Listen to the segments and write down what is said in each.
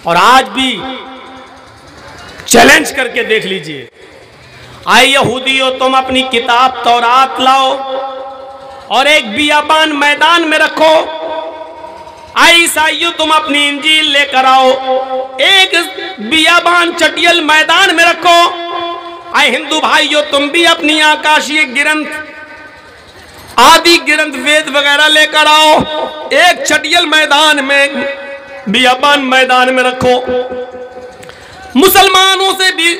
और आज भी चैलेंज करके देख लीजिए। आए यहूदियों, तुम अपनी किताब तौरात लाओ और एक बियाबान मैदान में रखो। आए ईसाइयों, तुम अपनी इंजील लेकर आओ, एक बियाबान चटियल मैदान में रखो। आए हिंदू भाइयों, तुम भी अपनी आकाशीय ग्रंथ, आदि ग्रंथ, वेद वगैरह लेकर आओ, एक चटियल मैदान में, बियाबान मैदान में रखो। मुसलमानों से भी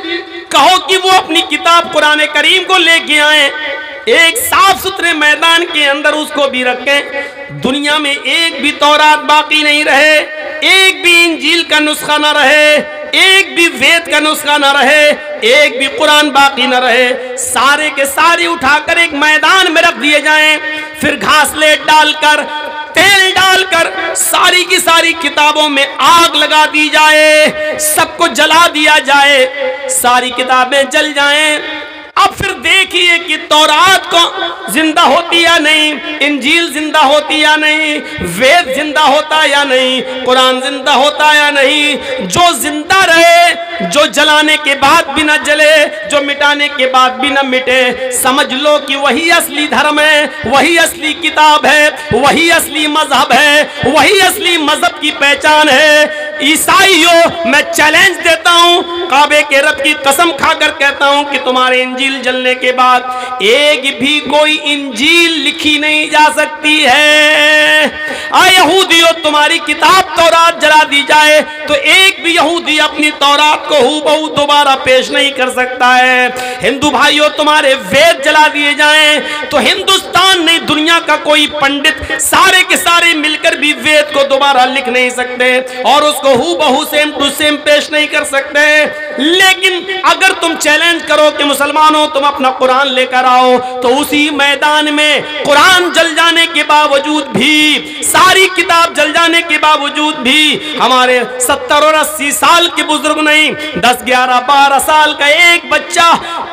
कहो कि वो अपनी किताब कुरान करीम को लेके आए, एक साफ सुथरे मैदान के अंदर उसको भी रखें। दुनिया में एक भी तौरात बाकी नहीं रहे, एक भी इंजील का नुस्खा ना रहे, एक भी वेद का नुस्खा ना रहे, एक भी कुरान बाकी ना रहे, सारे के सारे उठाकर एक मैदान में रख दिए जाएं। फिर घासलेट डालकर, तेल डालकर सारी की सारी किताबों में आग लगा दी जाए, सबको जला दिया जाए, सारी किताबें जल जाएं। अब फिर देखिए कि तौरात को जिंदा होती या नहीं, इंजील जिंदा होती या नहीं, वेद जिंदा होता या नहीं, कुरान जिंदा होता या नहीं। जो जिंदा रहे, जो जलाने के बाद भी न जले, जो मिटाने के बाद भी न मिटे, समझ लो कि वही असली धर्म है, वही असली किताब है, वही असली मजहब है, वही असली मजहब की पहचान है। ईसाइयों, मैं चैलेंज देता हूं, काबे के रब की कसम खाकर कहता हूं कि तुम्हारे इंजील जलने के बाद एक भी कोई इंजील लिखी नहीं जा सकती है। यहूदियों, तुम्हारी किताब तौरात जला दी जाए तो एक भी यहूदी अपनी तौरात को हूबहू दोबारा पेश नहीं कर सकता है। हिंदू भाइयों, तुम्हारे वेद जला दिए जाएं तो हिंदुस्तान नहीं, दुनिया का कोई पंडित सारे के सारे मिलकर भी वेद को दोबारा लिख नहीं सकते और उसको हूबहू सेम टू सेम पेश नहीं कर सकते। लेकिन अगर तुम चैलेंज करो कि मुसलमानों तुम अपना कुरान लेकर आओ, तो उसी मैदान में कुरान जल जाने के बावजूद भी, सारी किताब जल जाने के बावजूद भी, हमारे 70 और 80 साल के बुजुर्ग नहीं, 10, 11, 12 साल का एक बच्चा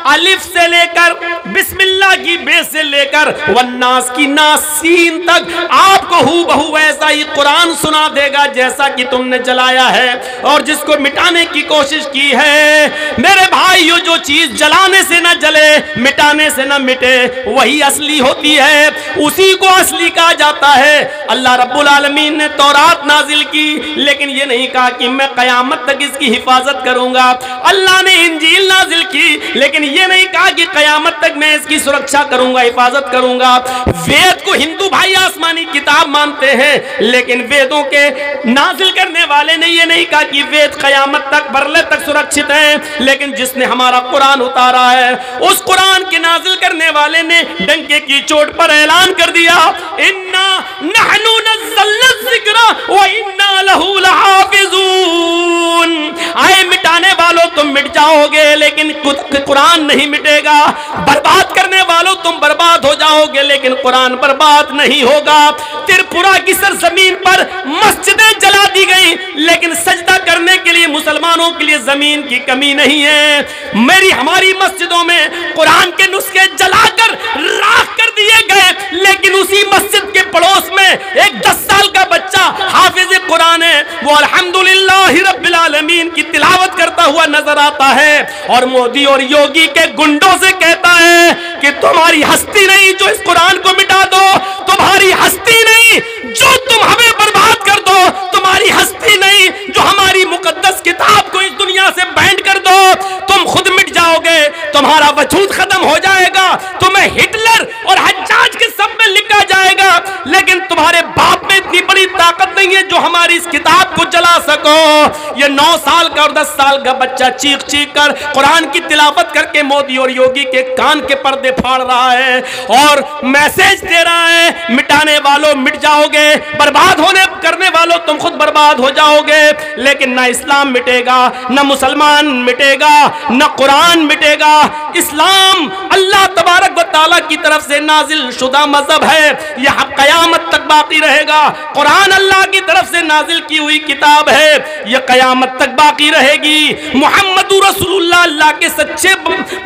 अलिफ से लेकर बिस्मिल्लाह की बे से लेकर वन्नास की नासीन तक आपको हूबहू वैसा ही कुरान सुना देगा जैसा कि तुमने जलाया है और जिसको मिटाने की कोशिश की है। मेरे भाइयों, जो चीज जलाने से न जले, मिटाने से न मिटे, वही असली होती है, उसी को असली कहा जाता है। अल्लाह रब्बुल आलमीन ने तौरात नाजिल की, लेकिन ये नहीं कहा कि मैं कयामत तक इसकी हिफाजत करूंगा। अल्लाह ने इंजील नाजिल की, लेकिन ये नहीं कहा कि कयामत तक मैं इसकी सुरक्षा करूंगा, हिफाजत करूंगा। वेद को हिंदू भाई आसमानी किताब मानते हैं, लेकिन वेदों के नाजिल करने वाले ने ये नहीं कहा कि वेद कयामत तक, बरले तक सुरक्षित हैं। लेकिन जिसने हमारा कुरान उतारा है, उस कुरान के नाजिल करने वाले ने डंके की चोट पर ऐलान कर दिया, इन्ना नहनु नज़्ज़लना ज़िक्रा व इन्ना लहू लहाफ़िज़ून। आए मिटाने वालों, तुम मिट जाओगे, लेकिन कुरान नहीं मिटेगा। बर्बाद करने वालों, तुम बर्बाद हो जाओगे, लेकिन कुरान बर्बाद नहीं होगा। त्रिपुरा की सरजमीन पर मस्जिदें जला दी गई, लेकिन सजदा करने के लिए मुसलमानों के लिए जमीन की कमी नहीं है। हमारी मस्जिदों में कुरान के नुस्खे जलाकर राख कर दिए गए, लेकिन उसी मस्जिद के पड़ोस में एक 10 साल का बच्चा हाफिज कुरान है, वो अल्हम्दुलिल्लाह रब्बिल आलमीन की तिलावत करता हुआ नजर आता है और मोदी और योगी के गुंडों से कहता है कि तुम्हारी हस्ती नहीं जो इस कुरान को मिटा दो, तुम्हारी हस्ती नहीं जो तुम हमें बर्बाद कर दो, तुम्हारी हस्ती नहीं जो हमारी मुकद्दस किताब को इस दुनिया से बैंड कर दो। तुम खुद मिट जाओगे, तुम्हारा वजूद खत्म हो जाएगा, तुम्हें हिटलर और हज्जाज के सब में लिखा जाएगा, लेकिन तुम्हारे बाप में इतनी बड़ी ताकत नहीं है जो हमारी इस किताब को जला सको। ये 9 साल का और 10 साल का बच्चा चीख चीख कर कुरान की तिलावत करके मोदी और योगी के कान के पर्दे फाड़ रहा है और मैसेज दे रहा है, मिटाने वालों मिट जाओगे, बर्बाद होने करने वालों तुम खुद बर्बाद हो जाओगे। लेकिन ना इस्लाम मिटेगा, ना मुसलमान मिटेगा, ना कुरान मिटेगा। इस्लाम अल्लाह तबारक व तआला की तरफ से नाजिल शुदा मजहब है, यह क़यामत तक बाकी रहेगा। कुरान अल्लाह की तरफ से नाजिल की हुई किताब है, यह क़यामत तक बाकी रहेगी। मुहम्मदुर रसूलुल्लाह अल्लाह के सच्चे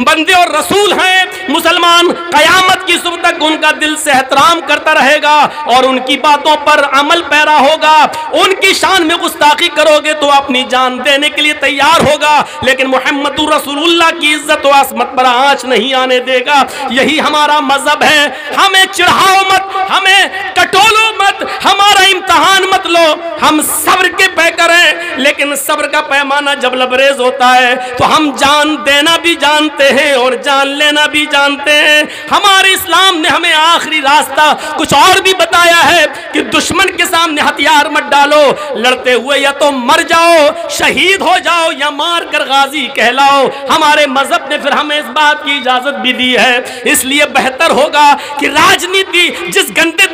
बंदे और रसूल हैं। मुसलमान क़यामत की सुबह तक उनका दिल से एहतराम करता रहेगा और उनकी बातों पर अमल पैरा होगा। उनकी शान में गुस्ताखी करोगे तो अपनी जान देने के लिए तैयार होगा, लेकिन मुहम्मदुर रसूलुल्लाह की इज्जत व असमत पर आंच नहीं आने देगा। यही हमारा मजहब है। हमें चिढ़ाओ मत, हमें कटोलो मत, हमारा इम्तहान मत लो। हम सब्र के पैकर हैं, लेकिन सब्र का पैमाना जब लबरेज होता है तो हम जान देना भी जानते हैं और जान लेना भी जानते हैं। हमारे इस्लाम ने हमें आखिरी रास्ता कुछ और भी बताया है कि दुश्मन के सामने हथियार मत डालो, लड़ते हुए या तो मर जाओ, शहीद हो जाओ, या मार कर गाजी कहलाओ। हमारे मजहब ने फिर हमें इस बात की इजाजत भी दी है। इसलिए बेहतर होगा कि राजनीति जिस गंदे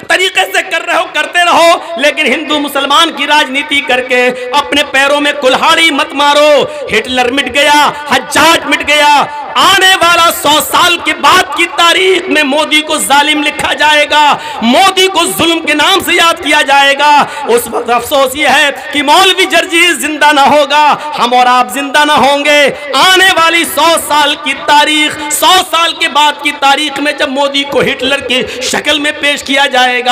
तरीके से कर रहे हो करते रहो, लेकिन हिंदू मुसलमान की राजनीति करके अपने पैरों में कुल्हाड़ी मत मारो। हिटलर मिट गया, हज्जाज मिट गया, आने वाला 100 साल के बाद की तारीख में मोदी को जालिम लिखा जाएगा, मोदी को जुल्म के नाम से याद किया जाएगा। उस वक्त अफसोस ये है कि मौलवी जर्जीस जिंदा ना होगा, हम और आप जिंदा ना होंगे। आने वाली 100 साल की तारीख, 100 साल के बाद की तारीख में जब मोदी को हिटलर की शक्ल में पेश किया जाएगा,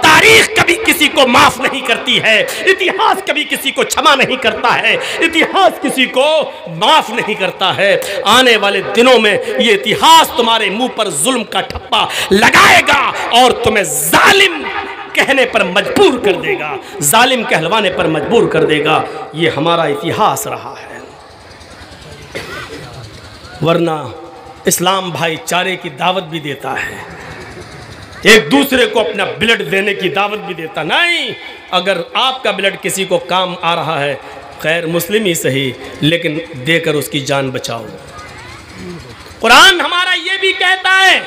तारीख कभी किसी को माफ नहीं करती है, इतिहास कभी किसी को क्षमा नहीं करता है, इतिहास किसी को माफ नहीं करता है। आने वाले दिनों में ये इतिहास तुम्हारे मुंह पर जुल्म का ठप्पा लगाएगा और तुम्हें जालिम कहने पर मजबूर कर देगा, जालिम कहलवाने पर मजबूर कर देगा। ये हमारा इतिहास रहा है। वरना इस्लाम भाईचारे की दावत भी देता है, एक दूसरे को अपना ब्लड देने की दावत भी देता। नहीं, अगर आपका ब्लड किसी को काम आ रहा है, खैर मुस्लिम ही सही, लेकिन देकर उसकी जान बचाओ। कुरान हमारा ये भी कहता है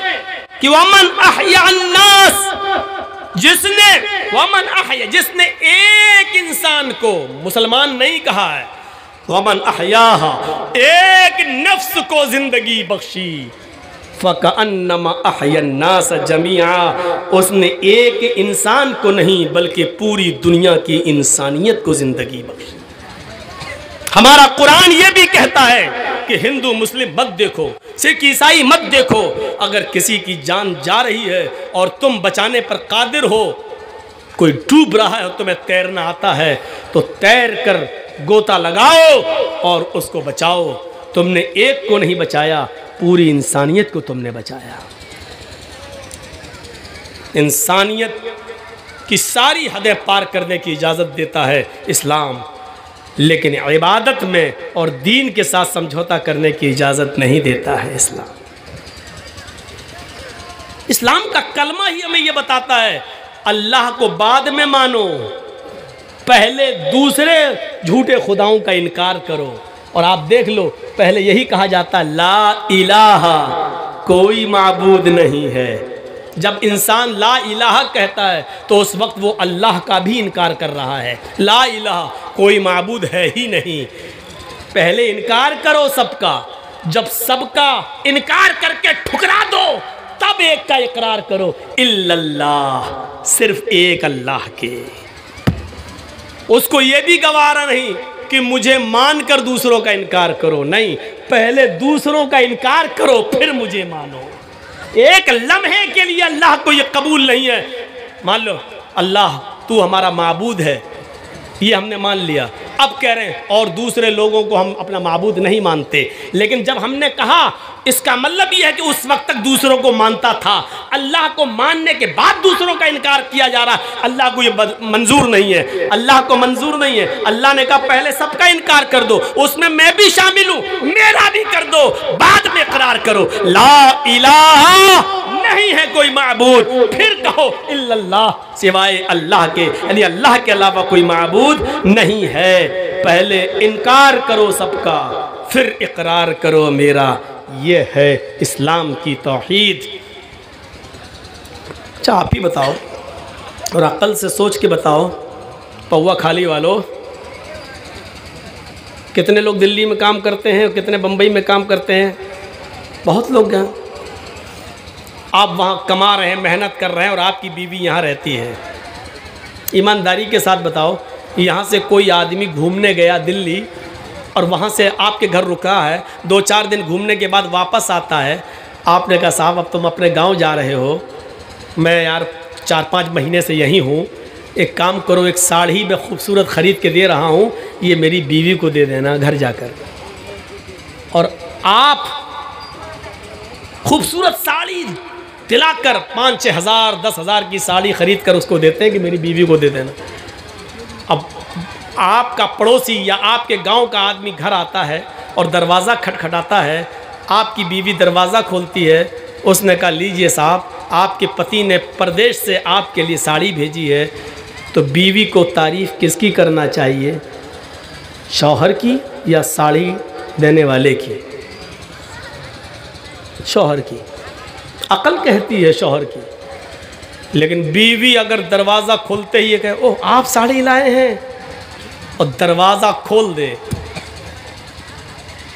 कि वमन अहया अन्नास, जिसने एक इंसान को, मुसलमान नहीं कहा है, वमन अहयाहा, एक नफ्स को जिंदगी बख्शी, फ़कअन्नमा अहया अन्नास जमीआ, उसने एक इंसान को नहीं बल्कि पूरी दुनिया की इंसानियत को जिंदगी बख्शी। हमारा कुरान ये भी कहता है कि हिंदू मुस्लिम मत देखो, सिख ईसाई मत देखो। अगर किसी की जान जा रही है और तुम बचाने पर कादिर हो, कोई डूब रहा है और तुम्हें तैरना आता है, तो तैर कर गोता लगाओ और उसको बचाओ। तुमने एक को नहीं बचाया, पूरी इंसानियत को तुमने बचाया। इंसानियत की सारी हदें पार करने की इजाज़त देता है इस्लाम, लेकिन इबादत में और दीन के साथ समझौता करने की इजाज़त नहीं देता है इस्लाम। इस्लाम का कलमा ही हमें यह बताता है, अल्लाह को बाद में मानो, पहले दूसरे झूठे खुदाओं का इनकार करो। और आप देख लो, पहले यही कहा जाता है ला इलाहा, कोई माबूद नहीं है। जब इंसान ला इलाहा कहता है तो उस वक्त वो अल्लाह का भी इनकार कर रहा है। ला इलाहा, कोई माबूद है ही नहीं। पहले इनकार करो सबका, जब सबका इनकार करके ठुकरा दो तब एक का इकरार करो, इल्लल्लाह, सिर्फ एक अल्लाह के। उसको ये भी गवारा नहीं कि मुझे मानकर दूसरों का इनकार करो, नहीं, पहले दूसरों का इनकार करो फिर मुझे मानो। एक लम्हे के लिए अल्लाह को ये कबूल नहीं है। मान लो अल्लाह तू हमारा माबूद है, ये हमने मान लिया, अब कह रहे हैं और दूसरे लोगों को हम अपना माबूद नहीं मानते। लेकिन जब हमने कहा, इसका मतलब यह है कि उस वक्त तक दूसरों को मानता था, अल्लाह को मानने के बाद दूसरों का इनकार किया जा रहा। अल्लाह को ये मंजूर नहीं है, अल्लाह को मंजूर नहीं है। अल्लाह ने कहा पहले सबका इनकार कर दो, उसमें मैं भी शामिल हूं, मेरा भी कर दो, बाद में इकरार करो ला इलाहा, नहीं है कोई माबूद, फिर कहो इल्लल्लाह, सिवाय अल्लाह के, यानी अल्लाह के अलावा कोई माबूद नहीं है। पहले इनकार करो सबका, फिर इकरार करो मेरा। ये है इस्लाम की तौहीद। अच्छा आप ही बताओ और अक्ल से सोच के बताओ, पौवा खाली वालों, कितने लोग दिल्ली में काम करते हैं और कितने बम्बई में काम करते हैं? बहुत लोग हैं, आप वहाँ कमा रहे हैं, मेहनत कर रहे हैं और आपकी बीवी यहाँ रहती है। ईमानदारी के साथ बताओ, यहाँ से कोई आदमी घूमने गया दिल्ली और वहाँ से आपके घर रुका है, 2-4 दिन घूमने के बाद वापस आता है, आपने कहा साहब अब तुम अपने गांव जा रहे हो, मैं यार 4-5 महीने से यहीं हूँ, एक काम करो, एक साड़ी मैं खूबसूरत ख़रीद के दे रहा हूँ, ये मेरी बीवी को दे देना घर जाकर। और आप खूबसूरत साड़ी दिलाकर 5-6 हज़ार 10 हज़ार की साड़ी ख़रीद कर उसको देते हैं कि मेरी बीवी को दे देना। अब आपका पड़ोसी या आपके गांव का आदमी घर आता है और दरवाज़ा खटखटाता है, आपकी बीवी दरवाज़ा खोलती है, उसने कहा लीजिए साहब, आपके पति ने परदेश से आपके लिए साड़ी भेजी है, तो बीवी को तारीफ़ किसकी करना चाहिए, शौहर की या साड़ी देने वाले की? शौहर की। अकल कहती है शौहर की। लेकिन बीवी अगर दरवाज़ा खोलते ही ये कहे ओह आप साड़ी लाए हैं, और दरवाज़ा खोल दे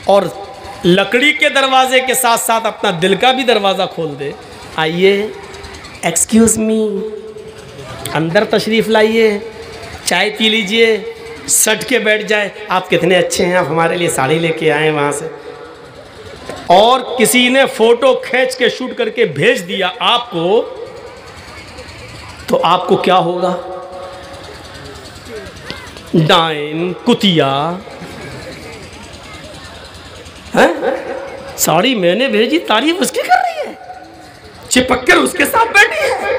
और लकड़ी के दरवाजे के साथ साथ अपना दिल का भी दरवाज़ा खोल दे, आइए एक्सक्यूज़ मी, अंदर तशरीफ़ लाइए, चाय पी लीजिए, सट के बैठ जाए, आप कितने अच्छे हैं, आप हमारे लिए साड़ी लेके आए वहाँ से, और किसी ने फ़ोटो खींच के शूट करके भेज दिया आपको, तो आपको क्या होगा? डाइन, कुतिया, हैं? साड़ी मैंने भेजी, तारीफ उसकी कर रही है, चिपक कर उसके साथ बैठी है।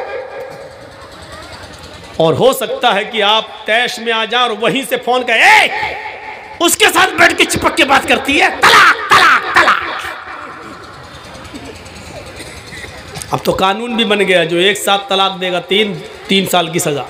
और हो सकता है कि आप तैश में आ जाओ और वहीं से फोन करे, उसके साथ बैठ के चिपक के बात करती है, तलाक तलाक तलाक। अब तो कानून भी बन गया, जो एक साथ तलाक देगा 3 साल की सजा।